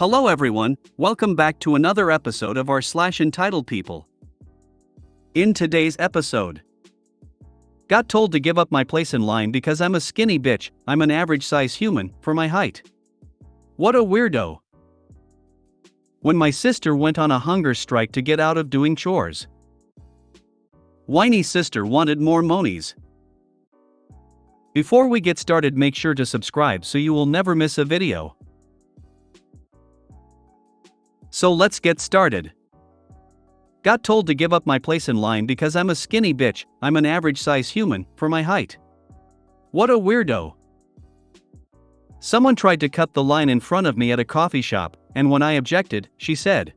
Hello everyone, welcome back to another episode of our entitled people. In today's episode, got told to give up my place in line because I'm a skinny bitch. I'm an average size human for my height. What a weirdo. When my sister went on a hunger strike to get out of doing chores. Whiny sister wanted more monies. Before we get started, make sure to subscribe so you will never miss a video. So let's get started. Got told to give up my place in line because I'm a skinny bitch. I'm an average size human for my height. What a weirdo. Someone tried to cut the line in front of me at a coffee shop, and when I objected, she said,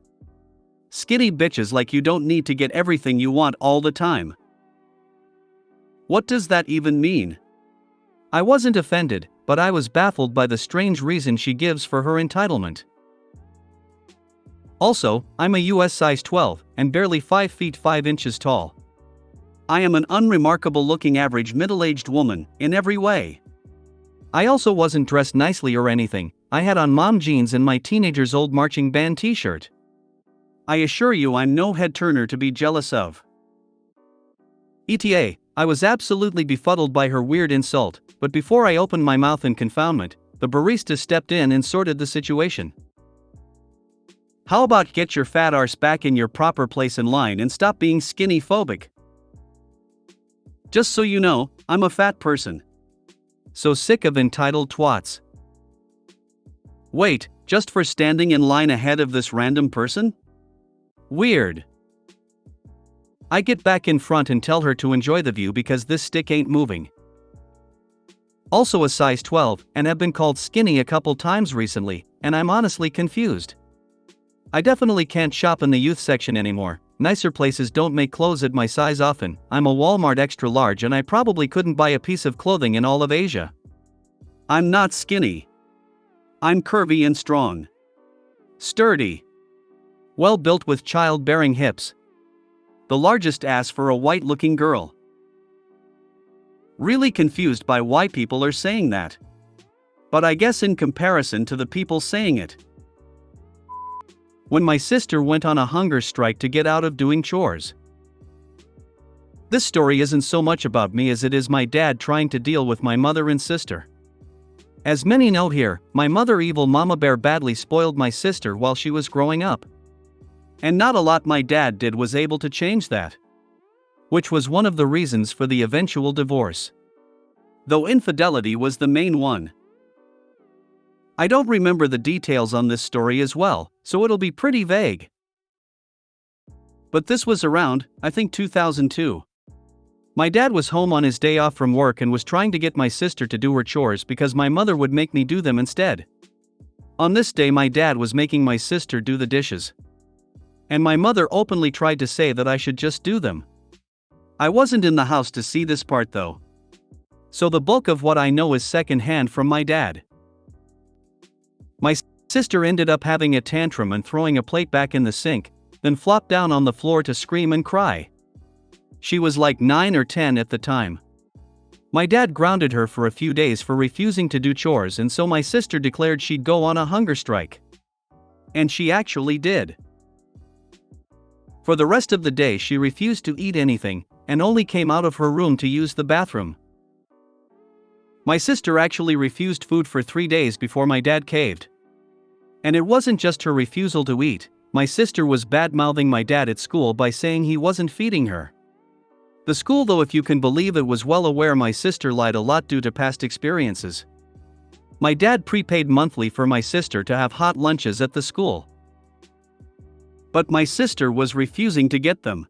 "Skinny bitches like you don't need to get everything you want all the time." What does that even mean? I wasn't offended, but I was baffled by the strange reason she gives for her entitlement. Also, I'm a US size 12 and barely 5 feet 5 inches tall. I am an unremarkable looking average middle-aged woman in every way. I also wasn't dressed nicely or anything. I had on mom jeans and my teenager's old marching band t-shirt. I assure you I'm no head turner to be jealous of. ETA, I was absolutely befuddled by her weird insult, but before I opened my mouth in confoundment, the barista stepped in and sorted the situation. How about get your fat arse back in your proper place in line and stop being skinny phobic? Just so you know, I'm a fat person. So sick of entitled twats. Wait, just for standing in line ahead of this random person? Weird. I get back in front and tell her to enjoy the view because this stick ain't moving. Also a size 12 and have been called skinny a couple times recently, and I'm honestly confused. I definitely can't shop in the youth section anymore. Nicer places don't make clothes at my size often. I'm a Walmart extra large and I probably couldn't buy a piece of clothing in all of Asia. I'm not skinny. I'm curvy and strong. Sturdy. Well built with childbearing hips. The largest ass for a white-looking girl. Really confused by why people are saying that. But I guess in comparison to the people saying it. When my sister went on a hunger strike to get out of doing chores. This story isn't so much about me as it is my dad trying to deal with my mother and sister. As many note here, my mother evil mama bear badly spoiled my sister while she was growing up. And not a lot my dad did was able to change that. Which was one of the reasons for the eventual divorce. Though infidelity was the main one. I don't remember the details on this story as well, so it'll be pretty vague. But this was around, I think 2002. My dad was home on his day off from work and was trying to get my sister to do her chores because my mother would make me do them instead. On this day my dad was making my sister do the dishes. And my mother openly tried to say that I should just do them. I wasn't in the house to see this part though. So the bulk of what I know is secondhand from my dad. My sister ended up having a tantrum and throwing a plate back in the sink, then flopped down on the floor to scream and cry. She was like 9 or 10 at the time. My dad grounded her for a few days for refusing to do chores, and so my sister declared she'd go on a hunger strike. And she actually did. For the rest of the day she refused to eat anything, and only came out of her room to use the bathroom. My sister actually refused food for 3 days before my dad caved. And it wasn't just her refusal to eat, my sister was bad-mouthing my dad at school by saying he wasn't feeding her. The school, though, if you can believe it, was well aware my sister lied a lot due to past experiences. My dad prepaid monthly for my sister to have hot lunches at the school. But my sister was refusing to get them.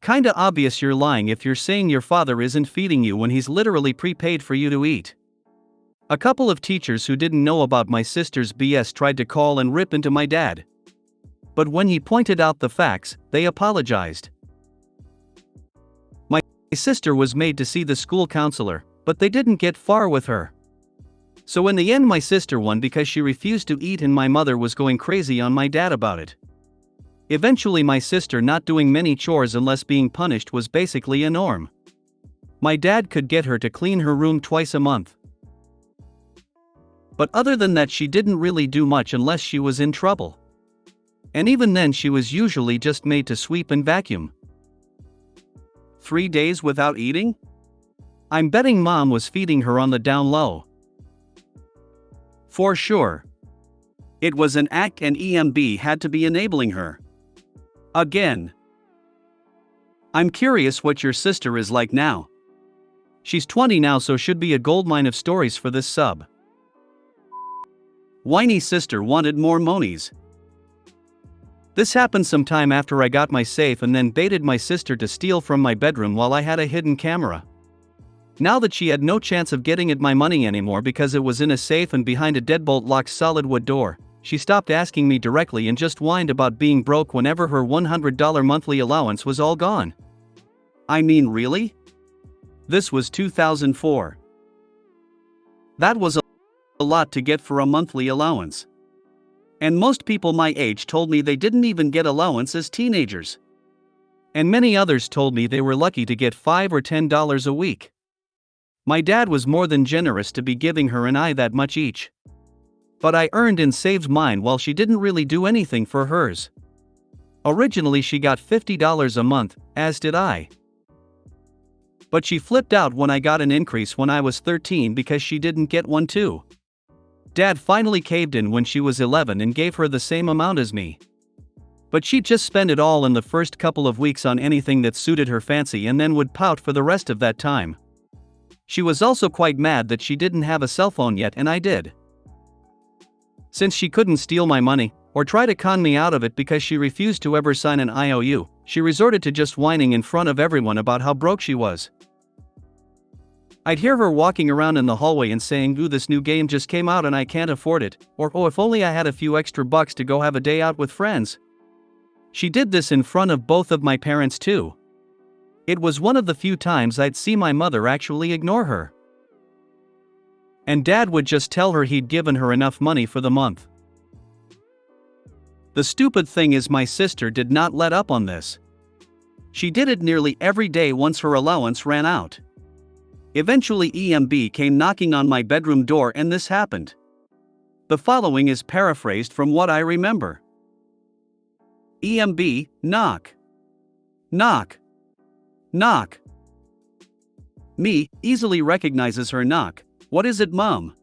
Kinda obvious you're lying if you're saying your father isn't feeding you when he's literally prepaid for you to eat. A couple of teachers who didn't know about my sister's BS tried to call and rip into my dad. But when he pointed out the facts, they apologized. My sister was made to see the school counselor, but they didn't get far with her. So in the end my sister won because she refused to eat and my mother was going crazy on my dad about it. Eventually my sister not doing many chores unless being punished was basically a norm. My dad could get her to clean her room twice a month. But other than that, she didn't really do much unless she was in trouble. And even then, she was usually just made to sweep and vacuum. 3 days without eating? I'm betting mom was feeding her on the down low. For sure. It was an act and EMB had to be enabling her. Again. I'm curious what your sister is like now. She's 20 now, so should be a goldmine of stories for this sub. Whiny sister wanted more monies. This happened some time after I got my safe and then baited my sister to steal from my bedroom while I had a hidden camera. Now that she had no chance of getting at my money anymore because it was in a safe and behind a deadbolt locked solid wood door, she stopped asking me directly and just whined about being broke whenever her $100 monthly allowance was all gone. I mean, really? This was 2004. That was a lot to get for a monthly allowance. And most people my age told me they didn't even get allowance as teenagers. And many others told me they were lucky to get $5 or $10 a week. My dad was more than generous to be giving her and I that much each. But I earned and saved mine while she didn't really do anything for hers. Originally she got $50 a month, as did I. But she flipped out when I got an increase when I was 13 because she didn't get one too. Dad finally caved in when she was 11 and gave her the same amount as me. But she'd just spend it all in the first couple of weeks on anything that suited her fancy and then would pout for the rest of that time. She was also quite mad that she didn't have a cell phone yet and I did. Since she couldn't steal my money, or try to con me out of it because she refused to ever sign an IOU, she resorted to just whining in front of everyone about how broke she was. I'd hear her walking around in the hallway and saying, "Ooh, this new game just came out and I can't afford it," or "Oh, if only I had a few extra bucks to go have a day out with friends." She did this in front of both of my parents too. It was one of the few times I'd see my mother actually ignore her. And Dad would just tell her he'd given her enough money for the month. The stupid thing is my sister did not let up on this. She did it nearly every day once her allowance ran out. Eventually EMB came knocking on my bedroom door and this happened. The following is paraphrased from what I remember. EMB, knock. Knock. Knock. Me, easily recognizes her knock. "What is it, Mom?"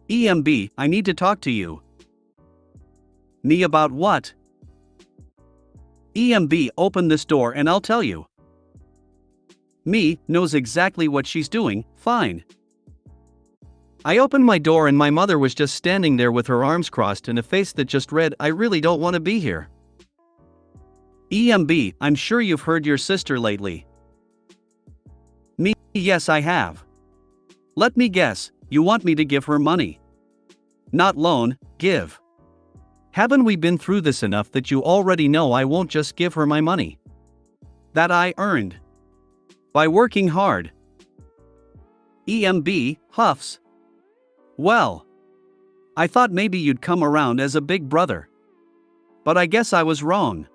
EMB, "I need to talk to you." Me, "About what?" EMB, "Open this door and I'll tell you." Me, knows exactly what she's doing, fine. I opened my door and my mother was just standing there with her arms crossed and a face that just read, "I really don't want to be here." EMB, "I'm sure you've heard your sister lately." Me, "Yes, I have." Let me guess, you want me to give her money. Not loan, give. Haven't we been through this enough that you already know I won't just give her my money? That I earned. By working hard. EMB, huffs. Well. I thought maybe you'd come around as a big brother. But I guess I was wrong.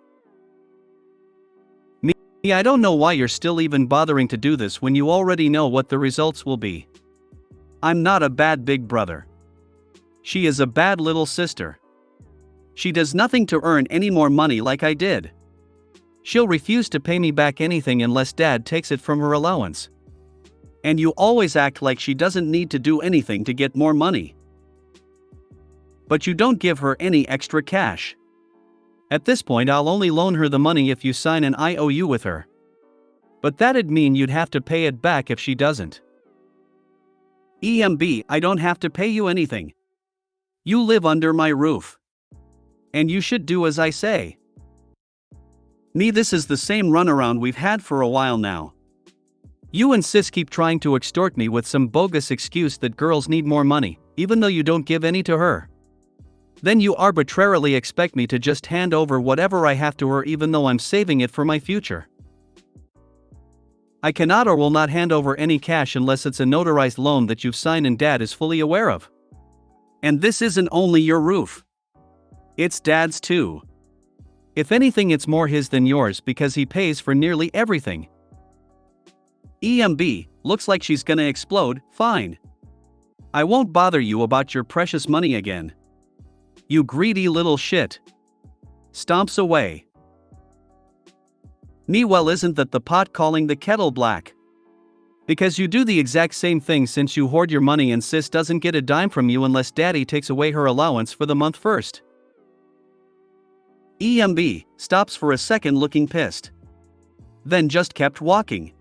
Me, I don't know why you're still even bothering to do this when you already know what the results will be. I'm not a bad big brother. She is a bad little sister. She does nothing to earn any more money like I did. She'll refuse to pay me back anything unless Dad takes it from her allowance. And you always act like she doesn't need to do anything to get more money. But you don't give her any extra cash. At this point, I'll only loan her the money if you sign an IOU with her. But that'd mean you'd have to pay it back if she doesn't. EMB, I don't have to pay you anything. You live under my roof. And you should do as I say. Me, this is the same runaround we've had for a while now. You and sis keep trying to extort me with some bogus excuse that girls need more money, even though you don't give any to her. Then you arbitrarily expect me to just hand over whatever I have to her even though I'm saving it for my future. I cannot or will not hand over any cash unless it's a notarized loan that you've signed and Dad is fully aware of. And this isn't only your roof. It's Dad's too. If anything, it's more his than yours because he pays for nearly everything. EMB, looks like she's gonna explode, fine. I won't bother you about your precious money again. You greedy little shit. Stomps away. Me, well, isn't that the pot calling the kettle black? Because you do the exact same thing since you hoard your money and sis doesn't get a dime from you unless daddy takes away her allowance for the month first. EMB stops for a second looking pissed. Then just kept walking.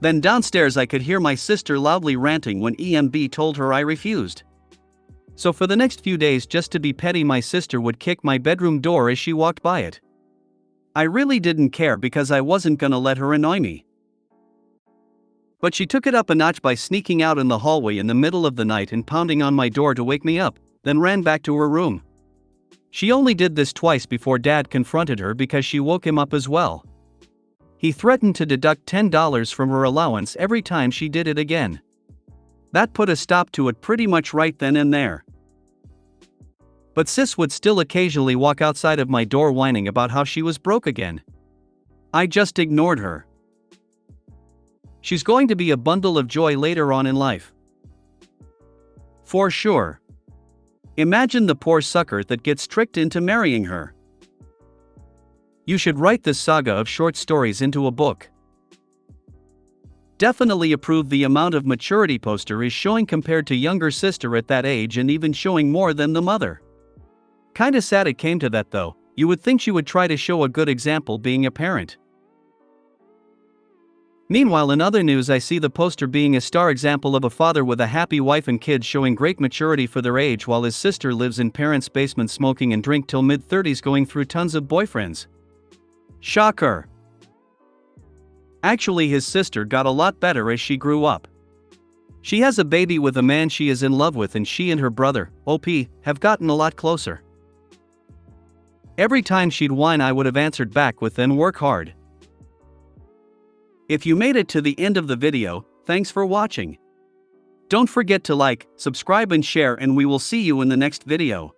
Then downstairs I could hear my sister loudly ranting when EMB told her I refused. So for the next few days, just to be petty, my sister would kick my bedroom door as she walked by it. I really didn't care because I wasn't gonna let her annoy me. But she took it up a notch by sneaking out in the hallway in the middle of the night and pounding on my door to wake me up, then ran back to her room. She only did this twice before Dad confronted her because she woke him up as well. He threatened to deduct $10 from her allowance every time she did it again. That put a stop to it pretty much right then and there. But sis would still occasionally walk outside of my door whining about how she was broke again. I just ignored her. She's going to be a bundle of joy later on in life. For sure. Imagine the poor sucker that gets tricked into marrying her. You should write this saga of short stories into a book. Definitely approve the amount of maturity poster is showing compared to younger sister at that age, and even showing more than the mother. Kinda sad it came to that though. You would think she would try to show a good example being a parent. Meanwhile, in other news, I see the poster being a star example of a father with a happy wife and kids showing great maturity for their age, while his sister lives in parents' basement smoking and drink till mid-30s, going through tons of boyfriends. Shocker. Actually, his sister got a lot better as she grew up. She has a baby with a man she is in love with, and she and her brother, OP, have gotten a lot closer. Every time she'd whine, I would have answered back with, "Then work hard." If you made it to the end of the video, thanks for watching. Don't forget to like, subscribe and share, and we will see you in the next video.